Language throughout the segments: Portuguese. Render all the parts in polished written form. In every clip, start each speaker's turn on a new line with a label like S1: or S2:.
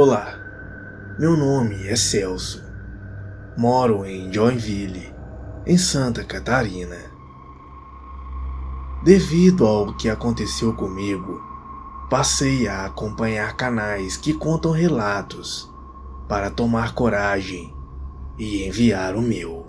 S1: Olá, meu nome é Celso. Moro em Joinville, em Santa Catarina. Devido ao que aconteceu comigo, passei a acompanhar canais que contam relatos para tomar coragem e enviar o meu.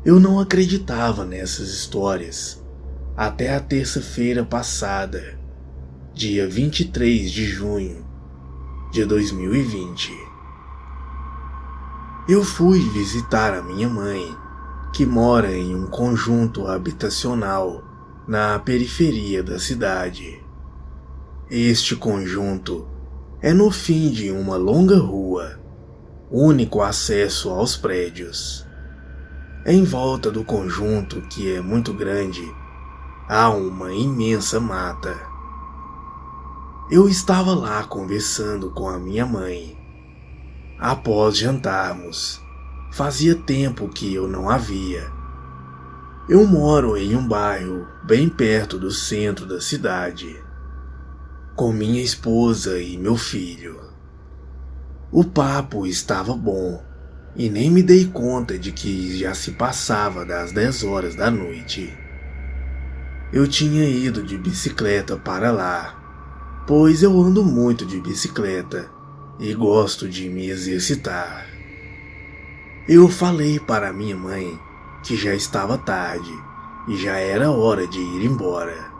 S1: Eu não acreditava nessas histórias até a terça-feira passada, dia 23 de junho de 2020. Eu fui visitar a minha mãe, que mora em um conjunto habitacional na periferia da cidade. Este conjunto é no fim de uma longa rua, único acesso aos prédios. Em volta do conjunto, que é muito grande, há uma imensa mata. Eu estava lá conversando com a minha mãe. Após jantarmos, fazia tempo que eu não a via. Eu moro em um bairro bem perto do centro da cidade, com minha esposa e meu filho. O papo estava bom e nem me dei conta de que já se passava das 10 horas da noite. Eu tinha ido de bicicleta para lá, pois eu ando muito de bicicleta e gosto de me exercitar. Eu falei para minha mãe que já estava tarde e já era hora de ir embora.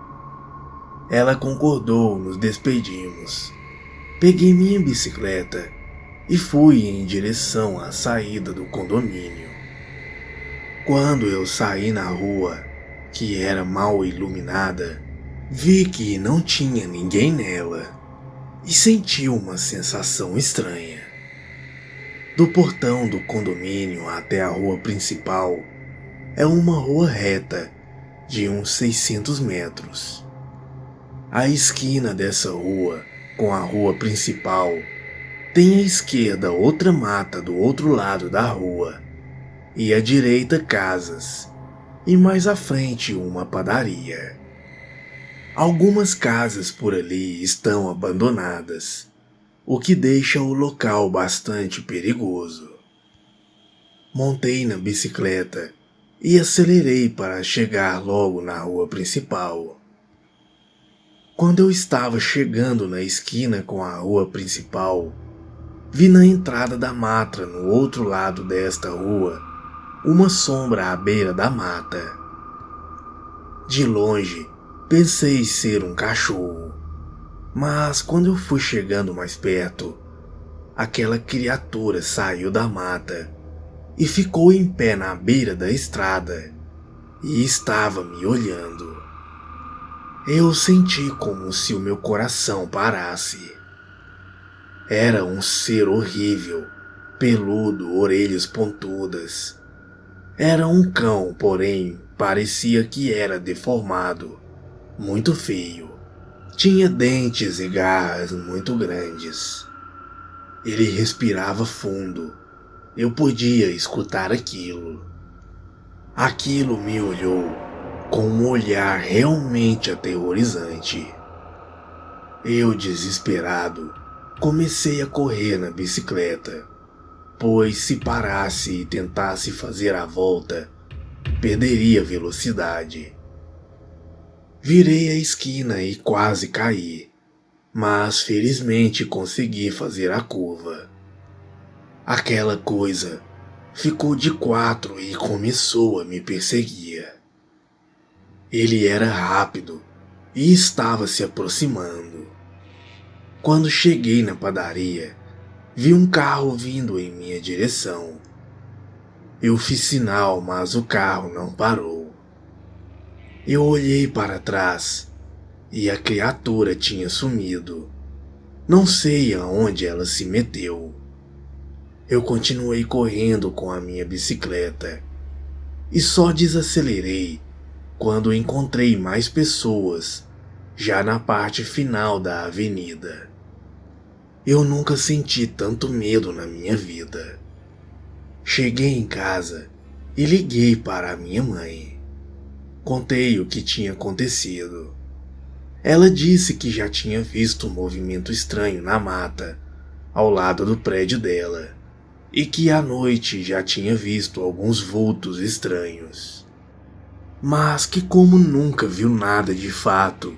S1: Ela concordou, nos despedimos. Peguei minha bicicleta e fui em direção à saída do condomínio. Quando eu saí na rua, que era mal iluminada, vi que não tinha ninguém nela e senti uma sensação estranha. Do portão do condomínio até a rua principal é uma rua reta de uns 600 metros. A esquina dessa rua com a rua principal tem à esquerda outra mata do outro lado da rua e à direita casas e mais à frente uma padaria. Algumas casas por ali estão abandonadas, o que deixa o local bastante perigoso. Montei na bicicleta e acelerei para chegar logo na rua principal. Quando eu estava chegando na esquina com a rua principal, vi na entrada da mata, no outro lado desta rua, uma sombra à beira da mata. De longe, pensei ser um cachorro, mas quando eu fui chegando mais perto, aquela criatura saiu da mata e ficou em pé na beira da estrada e estava me olhando. Eu senti como se o meu coração parasse. Era um ser horrível, peludo, orelhas pontudas. Era um cão, porém parecia que era deformado, muito feio. Tinha dentes e garras muito grandes. Ele respirava fundo. Eu podia escutar aquilo. Aquilo me olhou com um olhar realmente aterrorizante. Eu, desesperado, comecei a correr na bicicleta, pois se parasse e tentasse fazer a volta, perderia velocidade. Virei a esquina e quase caí, mas felizmente consegui fazer a curva. Aquela coisa ficou de quatro e começou a me perseguir. Ele era rápido e estava se aproximando. Quando cheguei na padaria, vi um carro vindo em minha direção. Eu fiz sinal, mas o carro não parou. Eu olhei para trás e a criatura tinha sumido. Não sei aonde ela se meteu. Eu continuei correndo com a minha bicicleta e só desacelerei quando encontrei mais pessoas já na parte final da avenida. Eu nunca senti tanto medo na minha vida. Cheguei em casa e liguei para a minha mãe. Contei o que tinha acontecido. Ela disse que já tinha visto um movimento estranho na mata ao lado do prédio dela, e que à noite já tinha visto alguns vultos estranhos, mas que, como nunca viu nada de fato,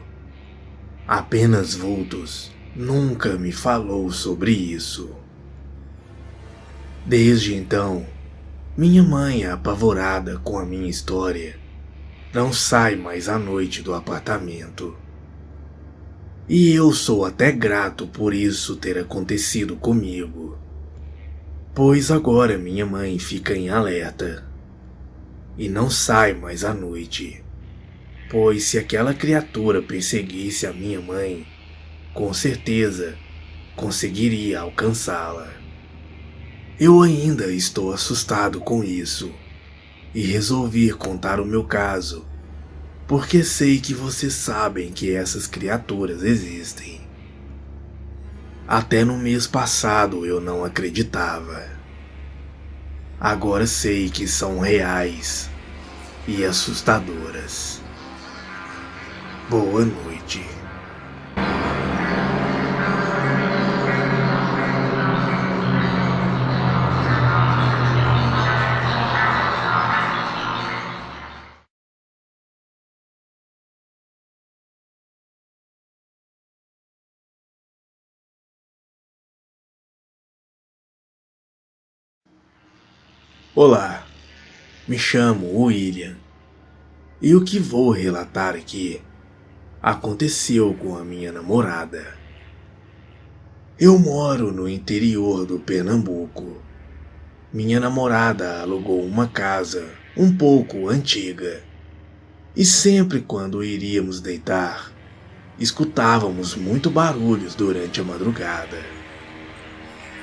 S1: apenas vultos, nunca me falou sobre isso. Desde então, minha mãe, apavorada com a minha história, não sai mais à noite do apartamento. E eu sou até grato por isso ter acontecido comigo, pois agora minha mãe fica em alerta e não sai mais à noite, pois se aquela criatura perseguisse a minha mãe, com certeza conseguiria alcançá-la. Eu ainda estou assustado com isso e resolvi contar o meu caso, porque sei que vocês sabem que essas criaturas existem. Até no mês passado eu não acreditava. Agora sei que são reais e assustadoras. Boa noite. Olá, me chamo William, e o que vou relatar aqui aconteceu com a minha namorada. Eu moro no interior do Pernambuco. Minha namorada alugou uma casa um pouco antiga, e sempre quando iríamos deitar, escutávamos muito barulhos durante a madrugada.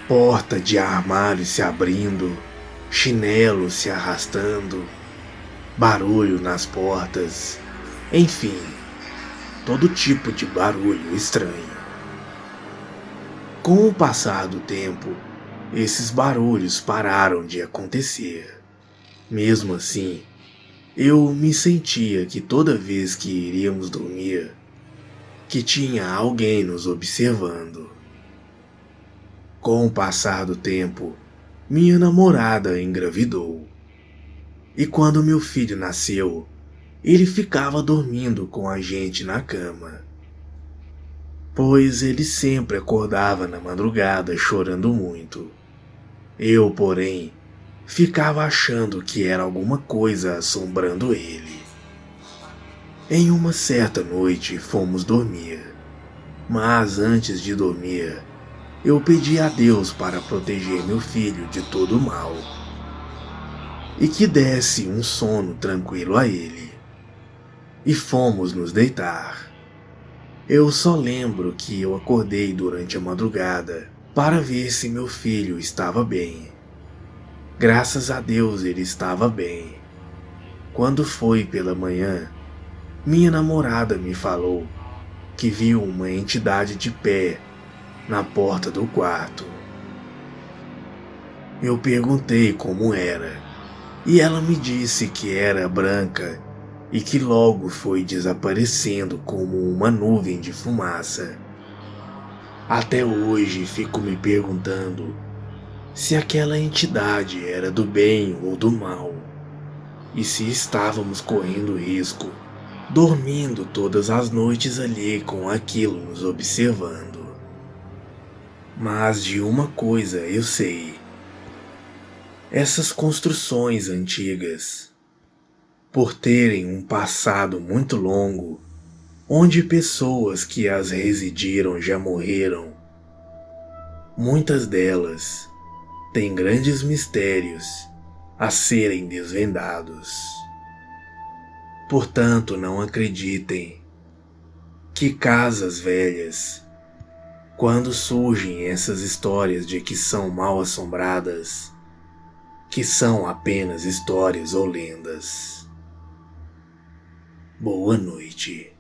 S1: Porta de armário se abrindo, chinelo se arrastando, barulho nas portas, enfim, todo tipo de barulho estranho. Com o passar do tempo, esses barulhos pararam de acontecer. Mesmo assim, eu me sentia que toda vez que iríamos dormir, que tinha alguém nos observando. Com o passar do tempo, minha namorada engravidou. E quando meu filho nasceu, ele ficava dormindo com a gente na cama, pois ele sempre acordava na madrugada chorando muito. Eu, porém, ficava achando que era alguma coisa assombrando ele. Em uma certa noite fomos dormir, mas antes de dormir, eu pedi a Deus para proteger meu filho de todo o mal e que desse um sono tranquilo a ele. E fomos nos deitar. Eu só lembro que eu acordei durante a madrugada para ver se meu filho estava bem. Graças a Deus ele estava bem. Quando foi pela manhã, minha namorada me falou que viu uma entidade de pé na porta do quarto. Eu perguntei como era, e ela me disse que era branca e que logo foi desaparecendo como uma nuvem de fumaça. Até hoje fico me perguntando se aquela entidade era do bem ou do mal, e se estávamos correndo risco, dormindo todas as noites ali com aquilo nos observando. Mas de uma coisa eu sei: essas construções antigas, por terem um passado muito longo, onde pessoas que as residiram já morreram, muitas delas têm grandes mistérios a serem desvendados. Portanto, não acreditem que casas velhas, quando surgem essas histórias de que são mal assombradas, que são apenas histórias ou lendas. Boa noite.